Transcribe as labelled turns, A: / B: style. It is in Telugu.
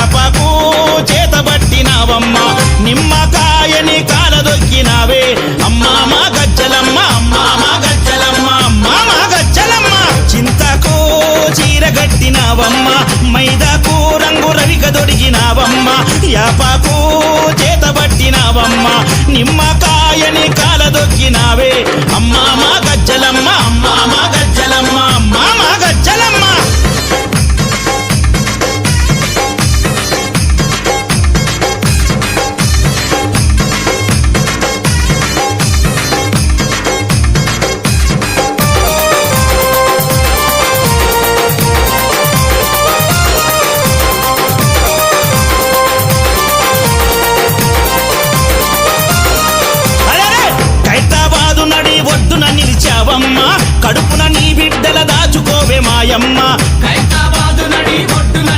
A: యాపకు చేతబట్టినావమ్మ నిమ్మకాయని కాలదొక్కినావే అమ్మా మా గజ్జలమ్మ అమ్మా మా గజ్జలమ్మ అమ్మా మా గజ్జలమ్మ చింతకు చీరగట్టినావమ్మ మైదాకు రంగు రవిక దొడిగినావమ్మ యాపకు చేతబట్టినావమ్మ నిమ్మకాయని కాలదొక్కినావే అమ్మా మా గజ్జలమ్మ అమ్మా మా గజ్జలమ్మ అమ్మా మా గజ్జలమ్మ ఒడ్డున నిలిచావమ్మ కడుపున నీ బిడ్డల దాచుకోవే మాయమ్మ
B: ఖైరతాబాదు నడి ఒడ్డున